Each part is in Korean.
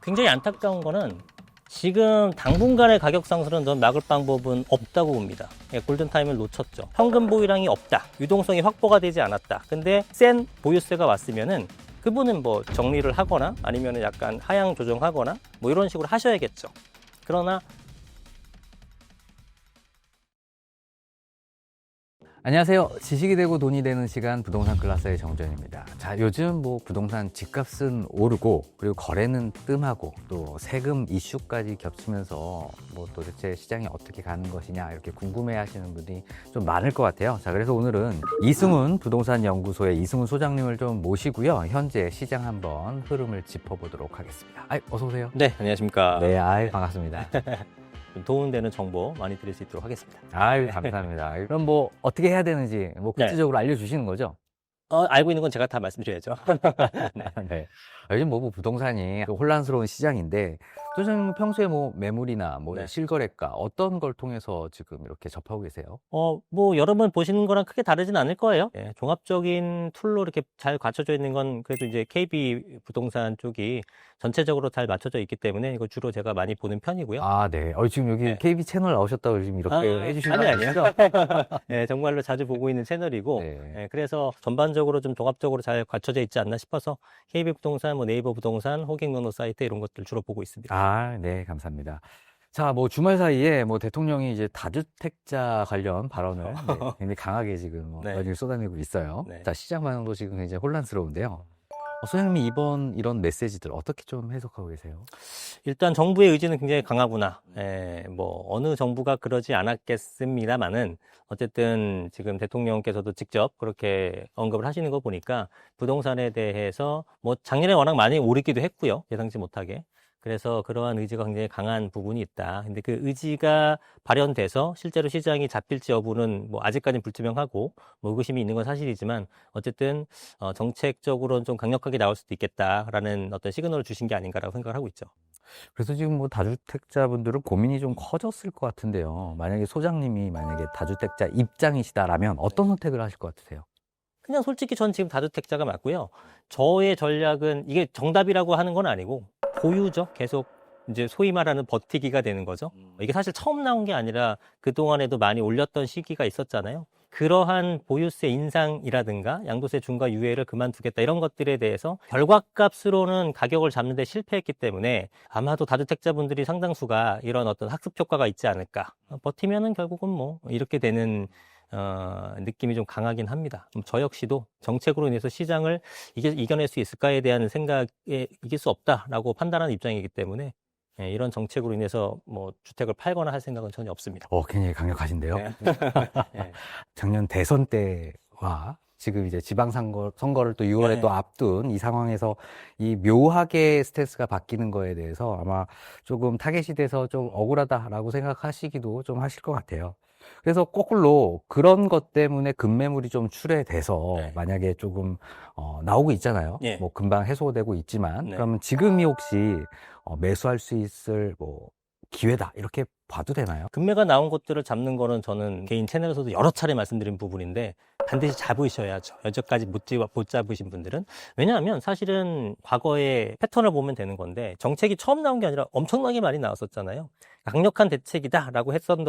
굉장히 안타까운 거는 지금 당분간의 가격 상승은 넌 막을 방법은 없다고 봅니다. 예, 골든타임을 놓쳤죠. 현금 보유량이 없다. 유동성이 확보가 되지 않았다. 근데 센 보유세가 왔으면은 그분은 뭐 정리를 하거나 아니면 약간 하향 조정하거나 뭐 이런 식으로 하셔야겠죠. 그러나 안녕하세요. 지식이 되고 돈이 되는 시간 부동산 클라스의 정준입니다. 자, 요즘 뭐 부동산 집값은 오르고 그리고 거래는 뜸하고 또 세금 이슈까지 겹치면서 뭐 도대체 시장이 어떻게 가는 것이냐 이렇게 궁금해 하시는 분들이 좀 많을 것 같아요. 자, 그래서 오늘은 이승훈 부동산 연구소의 이승훈 소장님을 좀 모시고요. 현재 시장 한번 흐름을 짚어보도록 하겠습니다. 어서 오세요. 네, 안녕하십니까. 네, 반갑습니다. 좀 도움되는 정보 많이 드릴 수 있도록 하겠습니다. 감사합니다. 그럼 뭐 어떻게 해야 되는지 뭐 구체적으로 알려주시는 거죠? 알고 있는 건 제가 다 말씀드려야죠. 네. 네. 요즘 뭐 혼란스러운 시장인데, 소장님 평소에 뭐 매물이나 뭐 네. 실거래가 어떤 걸 통해서 지금 이렇게 접하고 계세요? 뭐 여러 번 보시는 거랑 크게 다르진 않을 거예요. 예, 종합적인 툴로 이렇게 잘 갖춰져 있는 건 그래도 이제 KB 부동산 쪽이 전체적으로 잘 맞춰져 있기 때문에 이거 주로 제가 많이 보는 편이고요. 네. 지금 여기 네. KB 채널 나오셨다고 지금 이렇게 해주시는 거 아니요. 아니죠? 예, 정말로 자주 보고 있는 채널이고, 네. 예, 그래서 전반적으로 좀 종합적으로 잘 갖춰져 있지 않나 싶어서 KB 부동산, 뭐 네이버 부동산, 호갱노노 사이트 이런 것들 주로 보고 있습니다. 네, 감사합니다. 자, 뭐 주말 사이에 뭐 대통령이 이제 다주택자 관련 발언을 굉장히 강하게 지금 네. 연일 쏟아내고 있어요. 네. 자, 시장 반응도 지금 굉장히 혼란스러운데요. 소장님이 이번 이런 메시지들 어떻게 좀 해석하고 계세요? 일단 정부의 의지는 굉장히 강하구나. 예, 뭐 어느 정부가 그러지 않았겠습니다만은 어쨌든 지금 대통령께서도 직접 그렇게 언급을 하시는 거 보니까 부동산에 대해서 뭐 작년에 워낙 많이 오르기도 했고요. 예상치 못하게. 그래서 그러한 의지가 굉장히 강한 부분이 있다. 근데 그 의지가 발현돼서 실제로 시장이 잡힐지 여부는 뭐 아직까지는 불투명하고 뭐 의구심이 있는 건 사실이지만 어쨌든 정책적으로는 좀 강력하게 나올 수도 있겠다라는 어떤 시그널을 주신 게 아닌가라고 생각을 하고 있죠. 그래서 지금 뭐 다주택자분들은 고민이 좀 커졌을 것 같은데요. 만약에 소장님이 다주택자 입장이시다라면 어떤 선택을 하실 것 같으세요? 그냥 솔직히 전 지금 다주택자가 맞고요. 저의 전략은 이게 정답이라고 하는 건 아니고 보유죠. 계속 이제 소위 말하는 버티기가 되는 거죠. 이게 사실 처음 나온 게 아니라 그동안에도 많이 올렸던 시기가 있었잖아요. 그러한 보유세 인상이라든가 양도세 중과 유예를 그만두겠다 이런 것들에 대해서 결과값으로는 가격을 잡는 데 실패했기 때문에 아마도 다주택자분들이 상당수가 이런 어떤 학습 효과가 있지 않을까. 버티면은 결국은 뭐 이렇게 되는 느낌이 좀 강하긴 합니다. 저 역시도 정책으로 인해서 시장을 이겨낼 수 있을까에 대한 생각에 이길 수 없다라고 판단하는 입장이기 때문에 이런 정책으로 인해서 뭐 주택을 팔거나 할 생각은 전혀 없습니다. 굉장히 강력하신데요. 네. 네. 작년 대선 때와 지금 이제 선거를 또 6월에 네. 또 앞둔 이 상황에서 이 묘하게 스탠스가 바뀌는 거에 대해서 아마 조금 타겟이 돼서 좀 억울하다라고 생각하시기도 좀 하실 것 같아요. 그래서 거꾸로 그런 것 때문에 급매물이 좀 출회돼서 네. 만약에 조금 나오고 있잖아요. 네. 뭐 금방 해소되고 있지만 네. 그러면 지금이 혹시 매수할 수 있을 뭐 기회다 이렇게 봐도 되나요? 금매가 나온 것들을 잡는 거는 저는 개인 채널에서도 여러 차례 말씀드린 부분인데 반드시 잡으셔야죠. 여태까지 못 잡으신 분들은. 왜냐하면 사실은 과거의 패턴을 보면 되는 건데 정책이 처음 나온 게 아니라 엄청나게 많이 나왔었잖아요. 강력한 대책이다라고 했던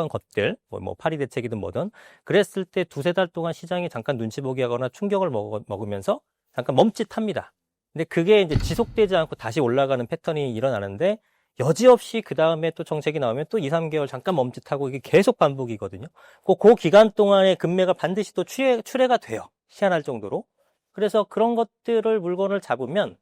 것들, 뭐 파리 대책이든 뭐든 그랬을 때 두세 달 동안 시장이 잠깐 눈치 보기 하거나 충격을 먹으면서 잠깐 멈칫합니다. 근데 그게 이제 지속되지 않고 다시 올라가는 패턴이 일어나는데 여지없이 그 다음에 또 정책이 나오면 또 2, 3개월 잠깐 멈칫하고 이게 계속 반복이거든요. 그 기간 동안에 금매가 반드시 또 출회가 돼요. 희한할 정도로. 그래서 그런 물건을 잡으면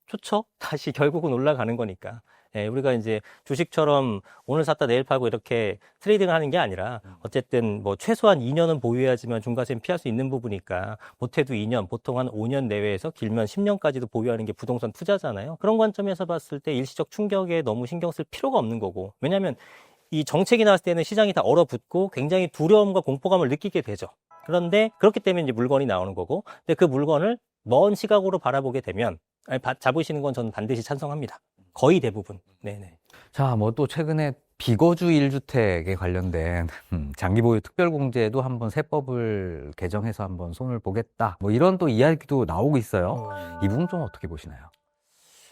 좋죠. 다시 결국은 올라가는 거니까. 우리가 이제 주식처럼 오늘 샀다 내일 팔고 이렇게 트레이딩을 하는 게 아니라 어쨌든 뭐 최소한 2년은 보유해야지만 중과세는 피할 수 있는 부분이니까 못해도 2년, 보통 한 5년 내외에서 길면 10년까지도 보유하는 게 부동산 투자잖아요. 그런 관점에서 봤을 때 일시적 충격에 너무 신경 쓸 필요가 없는 거고. 왜냐하면 이 정책이 나왔을 때는 시장이 다 얼어붙고 굉장히 두려움과 공포감을 느끼게 되죠. 그런데 그렇기 때문에 이제 물건이 나오는 거고. 근데 그 물건을 먼 시각으로 바라보게 되면 잡으시는 건 저는 반드시 찬성합니다. 거의 대부분. 네네. 자, 뭐 또 최근에 비거주 1주택에 관련된 장기보유 특별공제도 한번 세법을 개정해서 한번 손을 보겠다. 뭐 이런 또 이야기도 나오고 있어요. 이 부분 좀 어떻게 보시나요?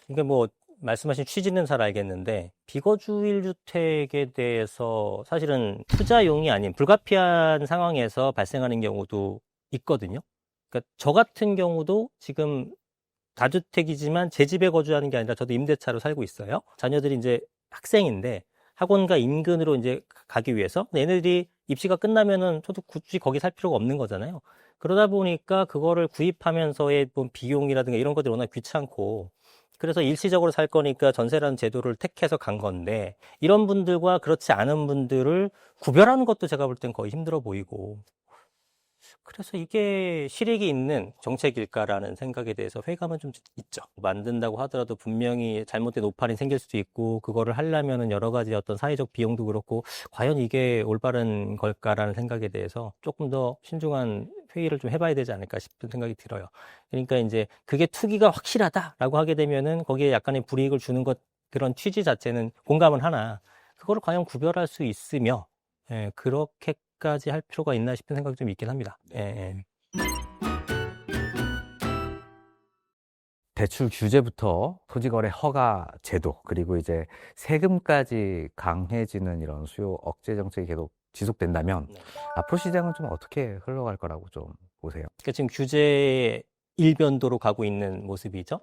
그러니까 뭐 말씀하신 취지는 잘 알겠는데 비거주 1주택에 대해서 사실은 투자용이 아닌 불가피한 상황에서 발생하는 경우도 있거든요. 그러니까 저 같은 경우도 지금 다주택이지만 제 집에 거주하는 게 아니라 저도 임대차로 살고 있어요. 자녀들이 이제 학생인데 학원과 인근으로 이제 가기 위해서 얘네들이 입시가 끝나면은 저도 굳이 거기 살 필요가 없는 거잖아요. 그러다 보니까 그거를 구입하면서의 뭐 비용이라든가 이런 것들이 워낙 귀찮고 그래서 일시적으로 살 거니까 전세라는 제도를 택해서 간 건데 이런 분들과 그렇지 않은 분들을 구별하는 것도 제가 볼 땐 거의 힘들어 보이고 그래서 이게 실익이 있는 정책일까라는 생각에 대해서 회의감은 좀 있죠. 만든다고 하더라도 분명히 잘못된 오판이 생길 수도 있고 그거를 하려면은 여러 가지 어떤 사회적 비용도 그렇고 과연 이게 올바른 걸까라는 생각에 대해서 조금 더 신중한 회의를 좀 해봐야 되지 않을까 싶은 생각이 들어요. 그러니까 이제 그게 투기가 확실하다라고 하게 되면은 거기에 약간의 불이익을 주는 것 그런 취지 자체는 공감은 하나 그거를 과연 구별할 수 있으며 그렇게까지 할 필요가 있나 싶은 생각이 좀 있긴 합니다. 대출 규제부터 토지거래 허가 제도 그리고 이제 세금까지 강해지는 이런 수요 억제 정책이 계속 지속된다면 네. 앞으로 시장은 좀 어떻게 흘러갈 거라고 좀 보세요? 그러니까 지금 규제의 일변도로 가고 있는 모습이죠.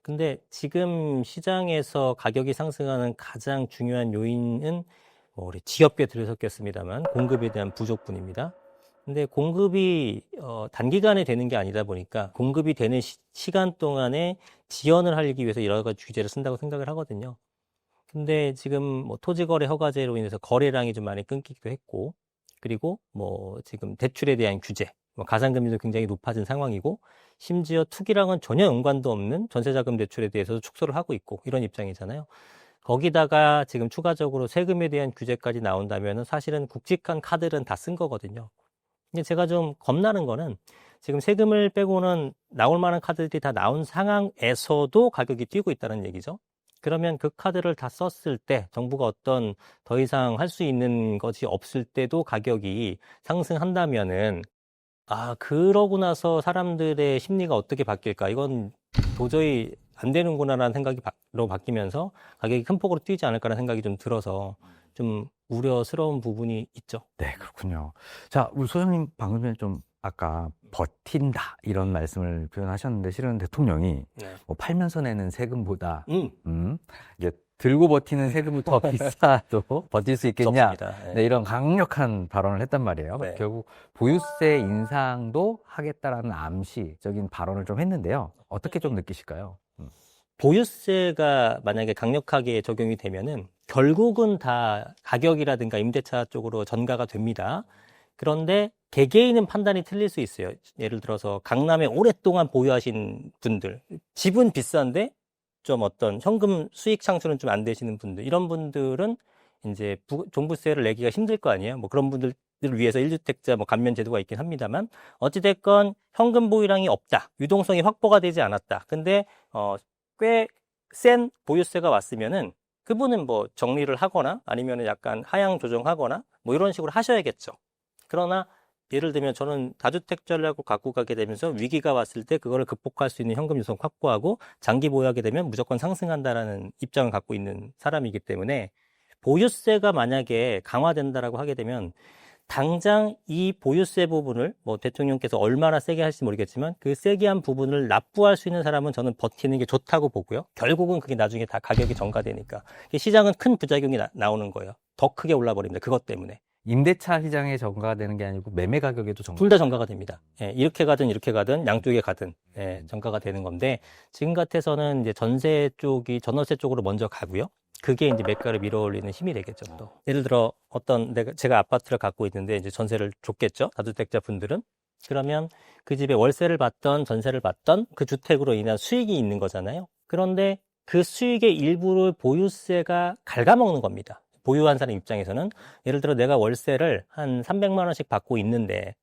근데 지금 시장에서 가격이 상승하는 가장 중요한 요인은 우리 지역계 들어섰겠습니다만 공급에 대한 부족분입니다. 근데 공급이 단기간에 되는 게 아니다 보니까 공급이 되는 시간 동안에 지연을 하기 위해서 여러 가지 규제를 쓴다고 생각을 하거든요. 근데 지금 뭐 토지거래 허가제로 인해서 거래량이 좀 많이 끊기기도 했고, 그리고 뭐 지금 대출에 대한 규제, 뭐 가산금리도 굉장히 높아진 상황이고, 심지어 투기랑은 전혀 연관도 없는 전세자금 대출에 대해서도 축소를 하고 있고 이런 입장이잖아요. 거기다가 지금 추가적으로 세금에 대한 규제까지 나온다면은 사실은 굵직한 카드는 다 쓴 거거든요. 근데 제가 좀 겁나는 거는 지금 세금을 빼고는 나올 만한 카드들이 다 나온 상황에서도 가격이 뛰고 있다는 얘기죠. 그러면 그 카드를 다 썼을 때 정부가 어떤 더 이상 할 수 있는 것이 없을 때도 가격이 상승한다면은 그러고 나서 사람들의 심리가 어떻게 바뀔까? 이건 도저히 안 되는구나라는 생각으로 바뀌면서 가격이 큰 폭으로 뛰지 않을까라는 생각이 좀 들어서 좀 우려스러운 부분이 있죠. 네, 그렇군요. 자, 우리 소장님 방금 전에 좀 아까 버틴다 이런 말씀을 표현하셨는데 실은 대통령이 네. 뭐 팔면서 내는 세금보다 이게 들고 버티는 세금이 더 비싸도 버틸 수 있겠냐? 무섭습니다. 네, 이런 강력한 발언을 했단 말이에요. 네. 결국 보유세 인상도 하겠다라는 암시적인 발언을 좀 했는데요. 어떻게 좀 느끼실까요? 보유세가 만약에 강력하게 적용이 되면은 결국은 다 가격이라든가 임대차 쪽으로 전가가 됩니다. 그런데 개개인은 판단이 틀릴 수 있어요. 예를 들어서 강남에 오랫동안 보유하신 분들, 집은 비싼데 좀 어떤 현금 수익 창출은 좀 안 되시는 분들, 이런 분들은 이제 종부세를 내기가 힘들 거 아니에요. 뭐 그런 분들을 위해서 1주택자 뭐 감면 제도가 있긴 합니다만 어찌됐건 현금 보유량이 없다. 유동성이 확보가 되지 않았다. 근데 꽤 센 보유세가 왔으면은 그분은 뭐 정리를 하거나 아니면은 약간 하향 조정하거나 뭐 이런 식으로 하셔야겠죠. 그러나 예를 들면 저는 다주택 전략을 갖고 가게 되면서 위기가 왔을 때 그거를 극복할 수 있는 현금 유동 확보하고 장기 보유하게 되면 무조건 상승한다라는 입장을 갖고 있는 사람이기 때문에 보유세가 만약에 강화된다라고 하게 되면 당장 이 보유세 부분을 뭐 대통령께서 얼마나 세게 할지 모르겠지만 그 세게 한 부분을 납부할 수 있는 사람은 저는 버티는 게 좋다고 보고요. 결국은 그게 나중에 다 가격이 전가되니까 시장은 큰 부작용이 나오는 거예요. 더 크게 올라버립니다. 그것 때문에. 임대차 시장에 전가가 되는 게 아니고 매매 가격에도 둘 다 전가가 됩니다. 이렇게 가든 양쪽에 가든 전가가 되는 건데 지금 같아서는 이제 전세 쪽이 전월세 쪽으로 먼저 가고요. 그게 이제 매가를 밀어올리는 힘이 되겠죠. 또 예를 들어 제가 아파트를 갖고 있는데 이제 전세를 줬겠죠. 다주택자 분들은 그러면 그 집에 월세를 받던 전세를 받던 그 주택으로 인한 수익이 있는 거잖아요. 그런데 그 수익의 일부를 보유세가 갉아먹는 겁니다. 보유한 사람 입장에서는 예를 들어 내가 월세를 한 300만 원씩 받고 있는데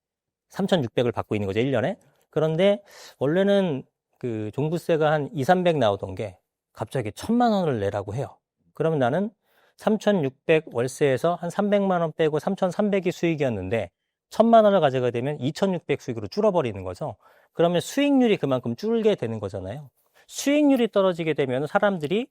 3,600을 받고 있는 거죠, 1년에. 그런데 원래는 그 종부세가 한 2, 300 나오던 게 갑자기 1,000만 원을 내라고 해요. 그러면 나는 3,600 월세에서 한 300만 원 빼고 3,300이 수익이었는데 1,000만 원을 가져가게 되면 2,600 수익으로 줄어버리는 거죠. 그러면 수익률이 그만큼 줄게 되는 거잖아요. 수익률이 떨어지게 되면 사람들이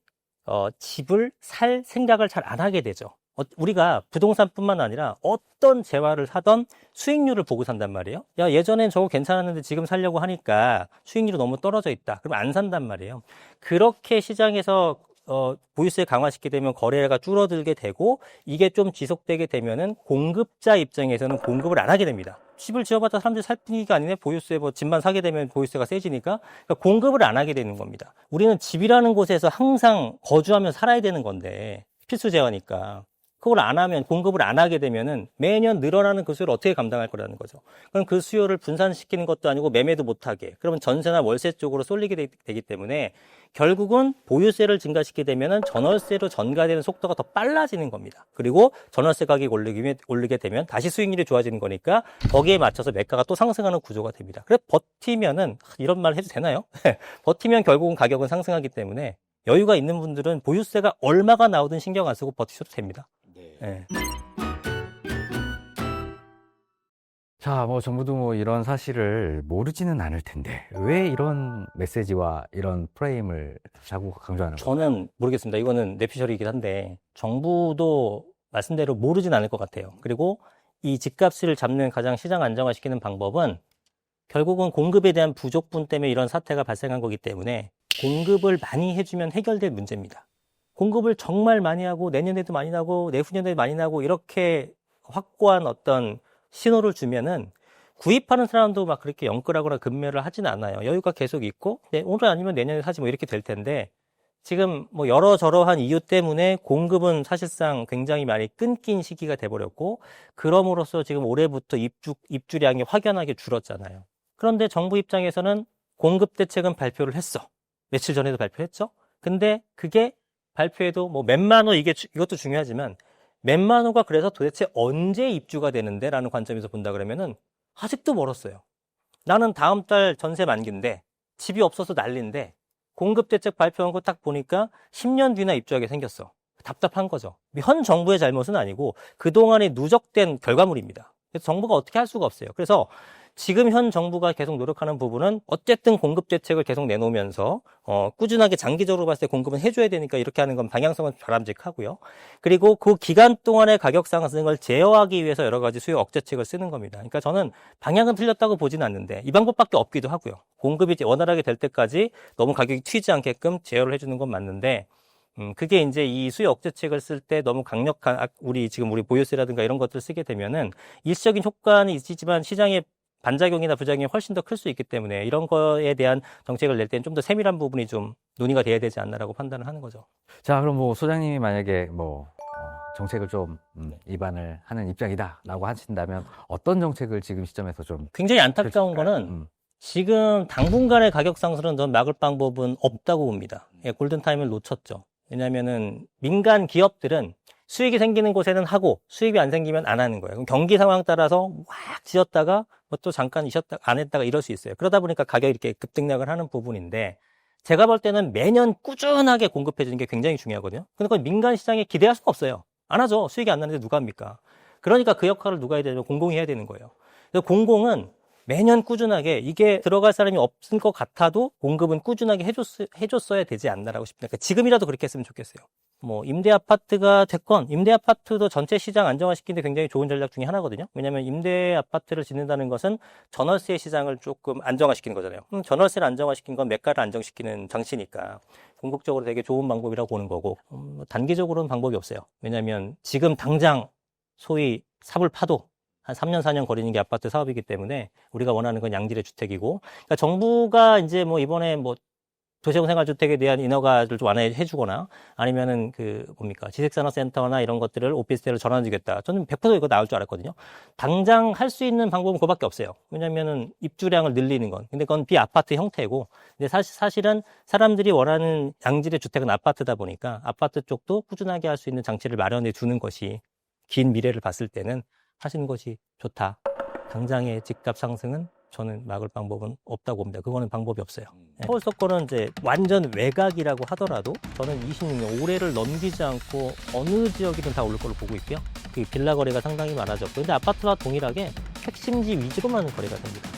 집을 살 생각을 잘 안 하게 되죠. 우리가 부동산뿐만 아니라 어떤 재화를 사던 수익률을 보고 산단 말이에요. 야, 예전엔 저거 괜찮았는데 지금 살려고 하니까 수익률이 너무 떨어져 있다. 그럼 안 산단 말이에요. 그렇게 시장에서 보유세 강화시키게 되면 거래가 줄어들게 되고 이게 좀 지속되게 되면은 공급자 입장에서는 공급을 안 하게 됩니다. 집을 지어봤자 사람들이 살 분위기가 아니네. 보유세 집만 사게 되면 보유세가 세지니까 그러니까 공급을 안 하게 되는 겁니다. 우리는 집이라는 곳에서 항상 거주하면 살아야 되는 건데 필수 재화니까 그걸 안 하면 공급을 안 하게 되면은 매년 늘어나는 그 수요를 어떻게 감당할 거라는 거죠. 그럼 그 수요를 분산시키는 것도 아니고 매매도 못하게 그러면 전세나 월세 쪽으로 쏠리게 되기 때문에 결국은 보유세를 증가시키게 되면은 전월세로 전가되는 속도가 더 빨라지는 겁니다. 그리고 전월세 가격이 오르게 되면 다시 수익률이 좋아지는 거니까 거기에 맞춰서 매가가 또 상승하는 구조가 됩니다. 그래서 버티면은 이런 말 해도 되나요? 버티면 결국은 가격은 상승하기 때문에 여유가 있는 분들은 보유세가 얼마가 나오든 신경 안 쓰고 버티셔도 됩니다. 네. 자, 뭐 정부도 뭐 이런 사실을 모르지는 않을 텐데 왜 이런 메시지와 이런 프레임을 자꾸 강조하는 거예요? 저는 모르겠습니다. 이거는 내피셜이긴 한데 정부도 말씀대로 모르진 않을 것 같아요. 그리고 이 집값을 잡는 가장 시장 안정화시키는 방법은 결국은 공급에 대한 부족분 때문에 이런 사태가 발생한 거기 때문에 공급을 많이 해주면 해결될 문제입니다. 공급을 정말 많이 하고 내년에도 많이 나고 내후년에도 많이 나고 이렇게 확고한 어떤 신호를 주면은 구입하는 사람도 막 그렇게 영끌하거나 급매를 하지는 않아요. 여유가 계속 있고 오늘 아니면 내년에 사지 뭐 이렇게 될 텐데 지금 뭐 여러저러한 이유 때문에 공급은 사실상 굉장히 많이 끊긴 시기가 돼버렸고 그럼으로써 지금 올해부터 입주량이 확연하게 줄었잖아요. 그런데 정부 입장에서는 공급 대책은 발표를 했어. 며칠 전에도 발표했죠. 근데 그게 발표해도 뭐 몇만 호 이것도 중요하지만 몇만 호가 그래서 도대체 언제 입주가 되는데 라는 관점에서 본다 그러면은 아직도 멀었어요. 나는 다음 달 전세 만기인데 집이 없어서 난리인데 공급대책 발표한 거 딱 보니까 10년 뒤나 입주하게 생겼어. 답답한 거죠. 현 정부의 잘못은 아니고 그동안에 누적된 결과물입니다. 그래서 정부가 어떻게 할 수가 없어요. 그래서 지금 현 정부가 계속 노력하는 부분은 어쨌든 공급대책을 계속 내놓으면서 꾸준하게 장기적으로 봤을 때 공급은 해줘야 되니까 이렇게 하는 건 방향성은 바람직하고요. 그리고 그 기간 동안의 가격 상승을 제어하기 위해서 여러 가지 수요 억제책을 쓰는 겁니다. 그러니까 저는 방향은 틀렸다고 보진 않는데 이 방법밖에 없기도 하고요. 공급이 원활하게 될 때까지 너무 가격이 튀지 않게끔 제어를 해주는 건 맞는데 그게 이제 이 수요 억제책을 쓸 때 너무 강력한 우리 보유세라든가 이런 것들을 쓰게 되면은 일시적인 효과는 있지만 시장의 반작용이나 부작용이 훨씬 더 클 수 있기 때문에 이런 거에 대한 정책을 낼 때는 좀 더 세밀한 부분이 좀 논의가 돼야 되지 않나라고 판단을 하는 거죠. 자, 그럼 뭐 소장님이 만약에 뭐 정책을 좀 입안을 하는 입장이다라고 하신다면 어떤 정책을 지금 시점에서 좀 굉장히 안타까운 거는 지금 당분간의 가격 상승은 전 막을 방법은 없다고 봅니다. 예, 골든타임을 놓쳤죠. 왜냐면은 민간 기업들은 수익이 생기는 곳에는 하고 수익이 안 생기면 안 하는 거예요. 그럼 경기 상황 따라서 확 지었다가 뭐 또 잠깐 안 했다가 이럴 수 있어요. 그러다 보니까 가격이 이렇게 급등락을 하는 부분인데 제가 볼 때는 매년 꾸준하게 공급해 주는 게 굉장히 중요하거든요. 근데 그건 민간 시장에 기대할 수가 없어요. 안 하죠. 수익이 안 나는데 누가 합니까? 그러니까 그 역할을 누가 해야 되냐면 공공이 해야 되는 거예요. 그래서 공공은 매년 꾸준하게 이게 들어갈 사람이 없을 것 같아도 공급은 꾸준하게 해줬어야 되지 않나라고 싶습니다. 그러니까 지금이라도 그렇게 했으면 좋겠어요. 뭐 임대 아파트가 됐건 임대 아파트도 전체 시장 안정화시키는 데 굉장히 좋은 전략 중에 하나거든요. 왜냐하면 임대 아파트를 짓는다는 것은 전월세 시장을 조금 안정화시키는 거잖아요. 전월세를 안정화시킨 건 매가를 안정시키는 장치니까 궁극적으로 되게 좋은 방법이라고 보는 거고 단기적으로는 방법이 없어요. 왜냐하면 지금 당장 소위 삽을 파도 한 3년, 4년 거리는 게 아파트 사업이기 때문에 우리가 원하는 건 양질의 주택이고, 그러니까 정부가 이제 뭐 이번에 뭐 도시형 생활주택에 대한 인허가를 좀 완화해 주거나 아니면은 지식산업센터나 이런 것들을 오피스텔로 전환해주겠다. 저는 100% 이거 나올 줄 알았거든요. 당장 할 수 있는 방법은 그거밖에 없어요. 왜냐면은 입주량을 늘리는 건. 근데 그건 비아파트 형태고, 근데 사실은 사람들이 원하는 양질의 주택은 아파트다 보니까 아파트 쪽도 꾸준하게 할 수 있는 장치를 마련해 두는 것이 긴 미래를 봤을 때는 하시는 것이 좋다. 당장의 집값 상승은 저는 막을 방법은 없다고 봅니다. 그거는 방법이 없어요. 서울 서권은 이제 완전 외곽이라고 하더라도 저는 26년 올해를 넘기지 않고 어느 지역이든 다 오를 걸로 보고 있고요. 그 빌라 거래가 상당히 많아졌고, 근데 아파트와 동일하게 핵심지 위주로만 거래가 됩니다.